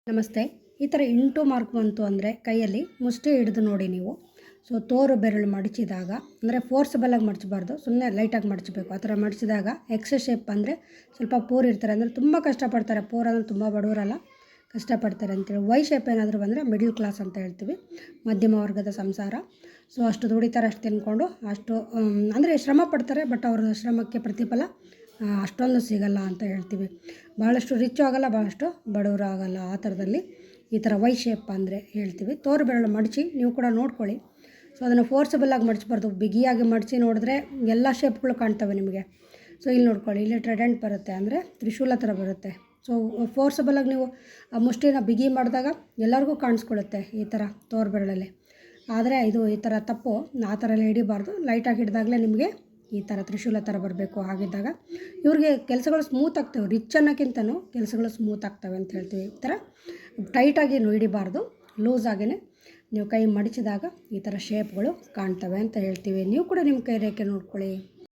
ನಮಸ್ತೆ. ಈ ಥರ ಇಂಟು ಮಾರ್ಕ್ ಬಂತು ಅಂದರೆ ಕೈಯಲ್ಲಿ ಮುಷ್ಟಿ ಹಿಡಿದು ನೋಡಿ ನೀವು. ಸೊ ತೋರು ಬೆರಳು ಮಡಚಿದಾಗ ಅಂದರೆ ಫೋರ್ಸಬಲಾಗಿ ಮಡಚಬಾರ್ದು, ಸುಮ್ಮನೆ ಲೈಟಾಗಿ ಮಡಚಬೇಕು. ಆ ಥರ ಮಡಚಿದಾಗ ಎಕ್ಸ್ ಶೇಪ್ ಬಂದರೆ ಸ್ವಲ್ಪ ಪೂರ್ ಇರ್ತಾರೆ, ಅಂದರೆ ತುಂಬ ಕಷ್ಟಪಡ್ತಾರೆ. ಪೂರ್ ಅಂದರೆ ತುಂಬ ಬಡವರಲ್ಲ, ಕಷ್ಟಪಡ್ತಾರೆ ಅಂತೇಳಿ. ವೈ ಶೇಪ್ ಏನಾದರೂ ಬಂದರೆ ಮಿಡಲ್ ಕ್ಲಾಸ್ ಅಂತ ಹೇಳ್ತೀವಿ, ಮಧ್ಯಮ ವರ್ಗದ ಸಂಸಾರ. ಸೊ ಅಷ್ಟು ದುಡಿತಾರೆ, ಅಷ್ಟು ತಿನ್ಕೊಂಡು ಅಷ್ಟು ಅಂದರೆ ಶ್ರಮ ಪಡ್ತಾರೆ, ಬಟ್ ಅವ್ರ ಶ್ರಮಕ್ಕೆ ಪ್ರತಿಫಲ ಅಷ್ಟೊಂದು ಸಿಗಲ್ಲ ಅಂತ ಹೇಳ್ತೀವಿ. ಭಾಳಷ್ಟು ರಿಚ್ಚು ಆಗೋಲ್ಲ, ಭಾಳಷ್ಟು ಬಡವರು ಆಗೋಲ್ಲ. ಆ ಥರದಲ್ಲಿ ಈ ಥರ ವೈ ಶೇಪ್ ಅಂದರೆ ಹೇಳ್ತೀವಿ. ತೋರು ಬೆರಳು ಮಡಚಿ ನೀವು ಕೂಡ ನೋಡ್ಕೊಳ್ಳಿ. ಸೊ ಅದನ್ನು ಫೋರ್ಸಬಲಾಗಿ ಮಡಚಬಾರ್ದು, ಬಿಗಿಯಾಗಿ ಮಡಚಿ ನೋಡಿದ್ರೆ ಎಲ್ಲ ಶೇಪ್ಗಳು ಕಾಣ್ತವೆ ನಿಮಗೆ. ಸೊ ಇಲ್ಲಿ ನೋಡ್ಕೊಳ್ಳಿ, ಇಲ್ಲಿ ಟ್ರೆಡೆಂಟ್ ಬರುತ್ತೆ, ಅಂದರೆ ತ್ರಿಶೂಲ ಥರ ಬರುತ್ತೆ. ಸೊ ಫೋರ್ಸಬಲಾಗಿ ನೀವು ಆ ಮುಷ್ಟಿನ ಬಿಗಿ ಮಾಡಿದಾಗ ಎಲ್ಲರಿಗೂ ಕಾಣಿಸ್ಕೊಳ್ಳುತ್ತೆ ಈ ಥರ ತೋರು ಬೆರಳಲ್ಲಿ. ಆದರೆ ಇದು ಈ ಥರ ತಪ್ಪು, ಆ ಥರ ಎಲ್ಲ ಹಿಡಿಬಾರ್ದು. ಲೈಟಾಗಿ ಹಿಡಿದಾಗಲೇ ನಿಮಗೆ ಈ ಥರ ತ್ರಿಶೂಲ ಥರ ಬರಬೇಕು. ಹಾಗಿದ್ದಾಗ ಇವ್ರಿಗೆ ಕೆಲಸಗಳು ಸ್ಮೂತ್ ಆಗ್ತವೆ, ರಿಚ್ ಅನ್ನೋಕ್ಕಿಂತನೂ ಕೆಲಸಗಳು ಸ್ಮೂತ್ ಆಗ್ತವೆ ಅಂತ ಹೇಳ್ತೀವಿ. ಈ ಥರ ಟೈಟಾಗಿ ಹಿಡಿಬಾರ್ದು, ಲೂಸಾಗಿಯೇ ನೀವು ಕೈ ಮಡಚಿದಾಗ ಈ ಥರ ಶೇಪ್ಗಳು ಕಾಣ್ತವೆ ಅಂತ ಹೇಳ್ತೀವಿ. ನೀವು ಕೂಡ ನಿಮ್ಮ ಕೈ ರೇಖೆ ನೋಡ್ಕೊಳ್ಳಿ.